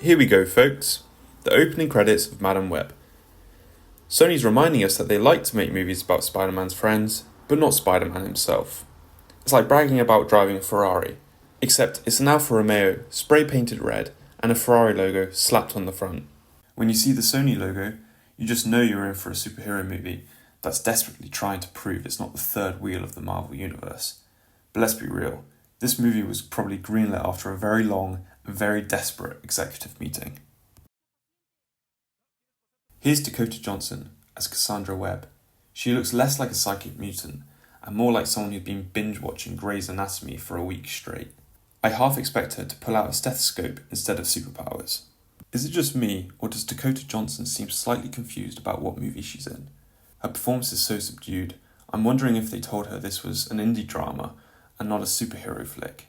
Here we go, folks. The opening credits of Madame Web. Sony's reminding us that they like to make movies about Spider-Man's friends, but not Spider-Man himself. It's like bragging about driving a Ferrari, except it's an Alfa Romeo spray painted red and a Ferrari logo slapped on the front. When you see the Sony logo, you just know you're in for a superhero movie that's desperately trying to prove it's not the third wheel of the Marvel Universe. But let's be real, this movie was probably greenlit after a very long and very desperate executive meeting. Here's Dakota Johnson as Cassandra Webb. She looks less like a psychic mutant and more like someone who'd been binge-watching Grey's Anatomy for a week straight. I half expect her to pull out a stethoscope instead of superpowers. Is it just me, or does Dakota Johnson seem slightly confused about what movie she's in? Her performance is so subdued, I'm wondering if they told her this was an indie drama and not a superhero flick.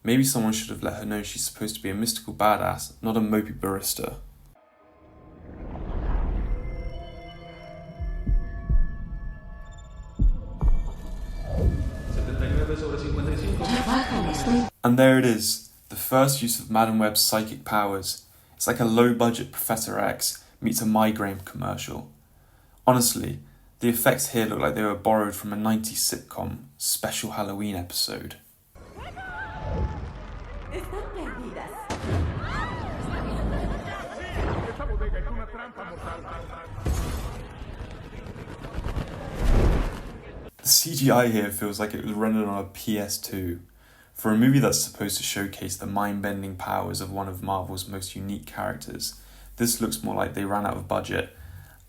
Maybe someone should have let her know she's supposed to be a mystical badass, not a mopey barista. And there it is, the first use of Madame Web's psychic powers. It's like a low-budget Professor X meets a migraine commercial. Honestly, the effects here look like they were borrowed from a 90s sitcom special Halloween episode. The CGI here feels like it was rendered on a PS2. For a movie that's supposed to showcase the mind-bending powers of one of Marvel's most unique characters, this looks more like they ran out of budget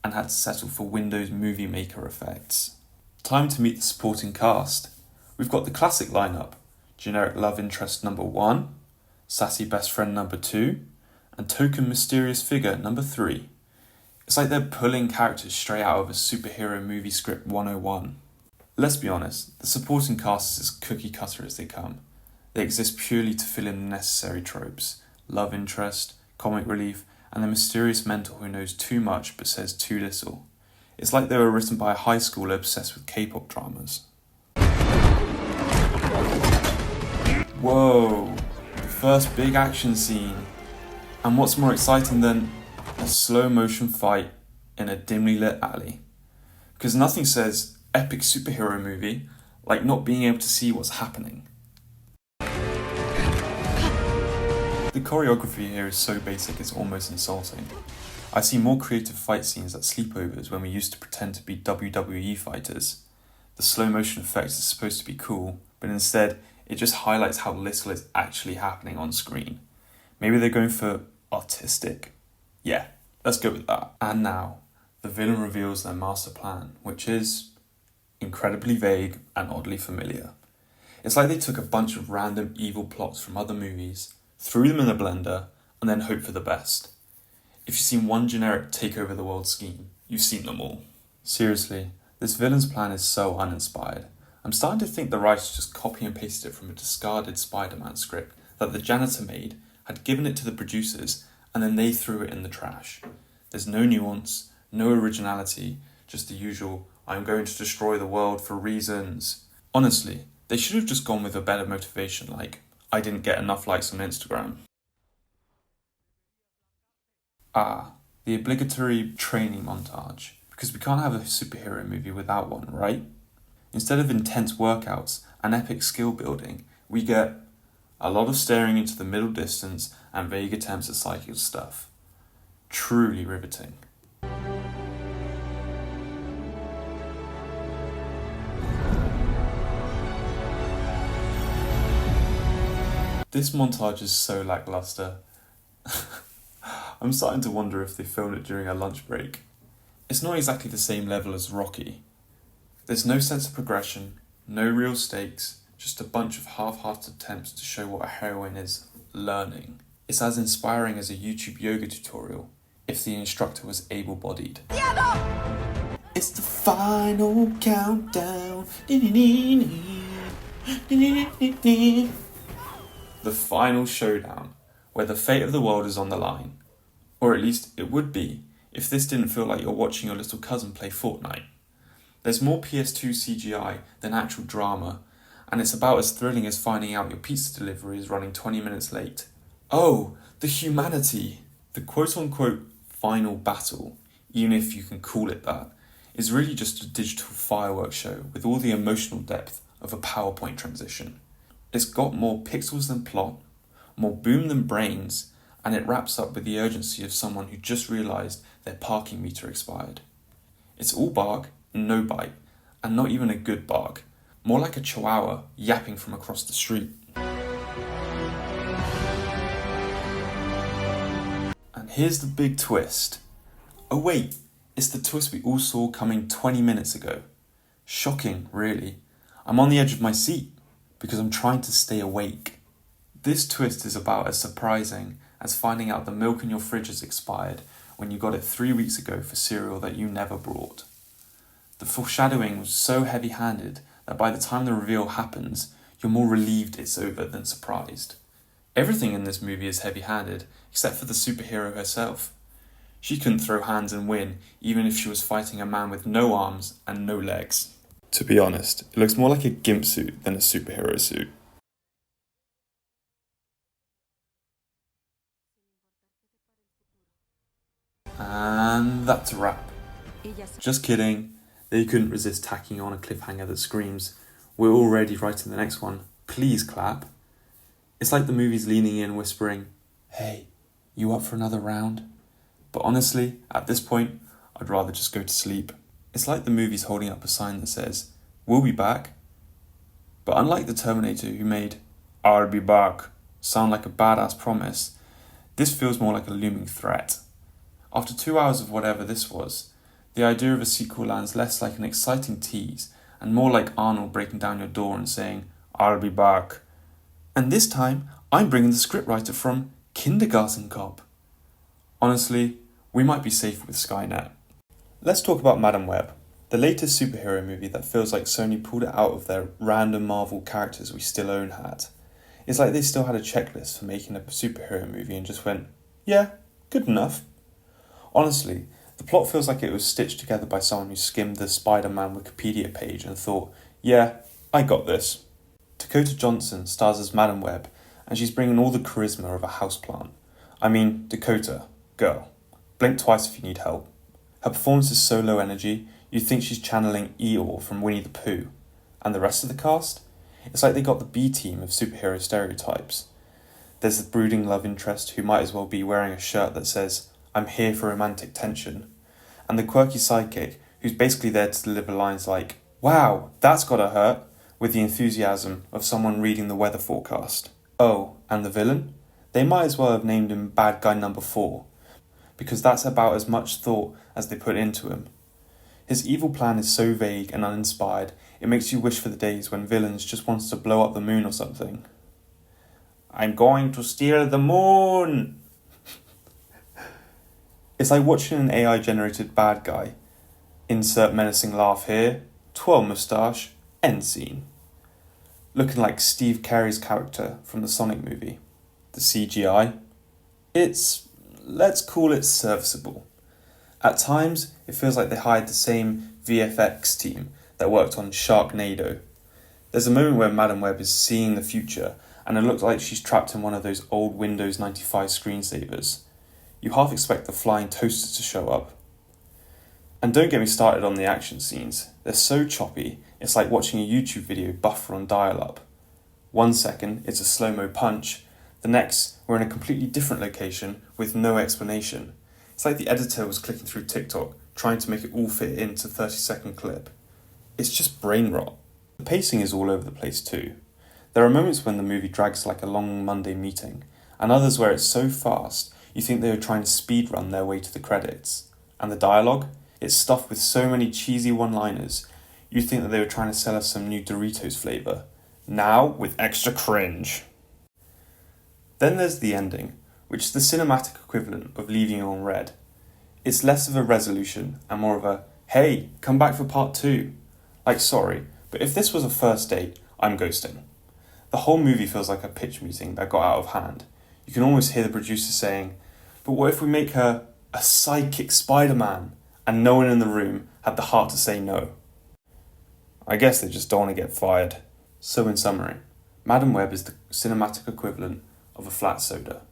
and had to settle for Windows Movie Maker effects. Time to meet the supporting cast. We've got the classic lineup: generic love interest number 1, sassy best friend number 2, and token mysterious figure number 3. It's like they're pulling characters straight out of a superhero movie script 101. Let's be honest, the supporting cast is as cookie cutter as they come. They exist purely to fill in the necessary tropes: love interest, comic relief, and the mysterious mentor who knows too much but says too little. It's like they were written by a high schooler obsessed with K-pop dramas. Whoa, the first big action scene. And what's more exciting than a slow motion fight in a dimly lit alley? Because nothing says epic superhero movie like not being able to see what's happening. The choreography here is so basic it's almost insulting. I see more creative fight scenes at sleepovers when we used to pretend to be WWE fighters. The slow motion effect is supposed to be cool, but instead it just highlights how little is actually happening on screen. Maybe they're going for artistic. Yeah, let's go with that. And now, the villain reveals their master plan, which is incredibly vague and oddly familiar. It's like they took a bunch of random evil plots from other movies, threw them in the blender, and then hoped for the best. If you've seen one generic take over the world scheme, you've seen them all. Seriously, this villain's plan is so uninspired. I'm starting to think the writers just copy and pasted it from a discarded Spider-Man script that the janitor made, had given it to the producers, and then they threw it in the trash. There's no nuance, no originality, just the usual, I'm going to destroy the world for reasons. Honestly, they should have just gone with a better motivation like, I didn't get enough likes on Instagram. The obligatory training montage. Because we can't have a superhero movie without one, right? Instead of intense workouts and epic skill building, we get a lot of staring into the middle distance and vague attempts at psychic stuff. Truly riveting. This montage is so lackluster. I'm starting to wonder if they filmed it during a lunch break. It's not exactly the same level as Rocky. There's no sense of progression, no real stakes, just a bunch of half-hearted attempts to show what a heroine is learning. It's as inspiring as a YouTube yoga tutorial, if the instructor was able-bodied. It's the final countdown. The final showdown, where the fate of the world is on the line. Or at least it would be, if this didn't feel like you're watching your little cousin play Fortnite. There's more PS2 CGI than actual drama, and it's about as thrilling as finding out your pizza delivery is running 20 minutes late. Oh, the humanity! The quote-unquote final battle, even if you can call it that, is really just a digital fireworks show with all the emotional depth of a PowerPoint transition. It's got more pixels than plot, more boom than brains, and it wraps up with the urgency of someone who just realised their parking meter expired. It's all bark, no bite, and not even a good bark, more like a chihuahua yapping from across the street. And here's the big twist. Oh wait, it's the twist we all saw coming 20 minutes ago. Shocking, really. I'm on the edge of my seat because I'm trying to stay awake. This twist is about as surprising as finding out the milk in your fridge has expired when you got it 3 weeks ago for cereal that you never brought. The foreshadowing was so heavy-handed that by the time the reveal happens, you're more relieved it's over than surprised. Everything in this movie is heavy-handed, except for the superhero herself. She couldn't throw hands and win, even if she was fighting a man with no arms and no legs. To be honest, it looks more like a gimp suit than a superhero suit. And that's a wrap. Just kidding. They couldn't resist tacking on a cliffhanger that screams, "We're already writing the next one. Please clap." It's like the movie's leaning in, whispering, "Hey, you up for another round?" But honestly, at this point, I'd rather just go to sleep. It's like the movie's holding up a sign that says, "We'll be back." But unlike the Terminator who made "I'll be back" sound like a badass promise, this feels more like a looming threat. After 2 hours of whatever this was, the idea of a sequel lands less like an exciting tease and more like Arnold breaking down your door and saying, "I'll be back." And this time, I'm bringing the scriptwriter from Kindergarten Cop. Honestly, we might be safe with Skynet. Let's talk about Madame Web, the latest superhero movie that feels like Sony pulled it out of their random Marvel characters we still own hat. It's like they still had a checklist for making a superhero movie and just went, yeah, good enough. Honestly, the plot feels like it was stitched together by someone who skimmed the Spider-Man Wikipedia page and thought, yeah, I got this. Dakota Johnson stars as Madame Web, and she's bringing all the charisma of a houseplant. I mean, Dakota, girl, blink twice if you need help. Her performance is so low energy, you'd think she's channeling Eeyore from Winnie the Pooh. And the rest of the cast? It's like they got the B team of superhero stereotypes. There's the brooding love interest who might as well be wearing a shirt that says, "I'm here for romantic tension." And the quirky sidekick who's basically there to deliver lines like, "Wow, that's gotta hurt," with the enthusiasm of someone reading the weather forecast. Oh, and the villain? They might as well have named him Bad Guy Number 4, because that's about as much thought as they put into him. His evil plan is so vague and uninspired, it makes you wish for the days when villains just wanted to blow up the moon or something. "I'm going to steal the moon!" It's like watching an AI-generated bad guy. Insert menacing laugh here, twirl moustache, end scene. Looking like Steve Carey's character from the Sonic movie. The CGI? Let's call it serviceable. At times, it feels like they hired the same VFX team that worked on Sharknado. There's a moment where Madame Web is seeing the future, and it looks like she's trapped in one of those old Windows 95 screensavers. You half expect the flying toaster to show up. And don't get me started on the action scenes. They're so choppy, it's like watching a YouTube video buffer on dial-up. 1 second, it's a slow-mo punch. The next, we're in a completely different location with no explanation. It's like the editor was clicking through TikTok, trying to make it all fit into a 30-second clip. It's just brain rot. The pacing is all over the place too. There are moments when the movie drags like a long Monday meeting, and others where it's so fast, you think they were trying to speedrun their way to the credits. And the dialogue? It's stuffed with so many cheesy one-liners, you think that they were trying to sell us some new Doritos flavour. Now with extra cringe. Then there's the ending, which is the cinematic equivalent of leaving you on red. It's less of a resolution and more of a, "Hey, come back for part 2. Like, sorry, but if this was a first date, I'm ghosting. The whole movie feels like a pitch meeting that got out of hand. You can almost hear the producer saying, "But what if we make her a sidekick Spider-Man?" And no one in the room had the heart to say no. I guess they just don't want to get fired. So in summary, Madame Web is the cinematic equivalent of a flat soda.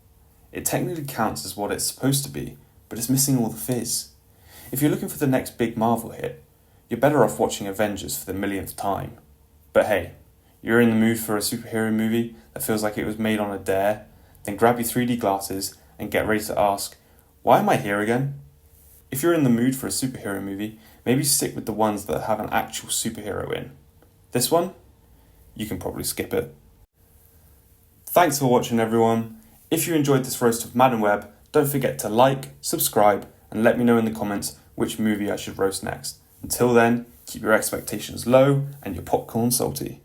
It technically counts as what it's supposed to be, but it's missing all the fizz. If you're looking for the next big Marvel hit, you're better off watching Avengers for the millionth time. But hey, you're in the mood for a superhero movie that feels like it was made on a dare, then grab your 3D glasses and get ready to ask, why am I here again? If you're in the mood for a superhero movie, maybe stick with the ones that have an actual superhero in. This one, you can probably skip it. Thanks for watching, everyone. If you enjoyed this roast of Madame Web, don't forget to like, subscribe, and let me know in the comments which movie I should roast next. Until then, keep your expectations low and your popcorn salty.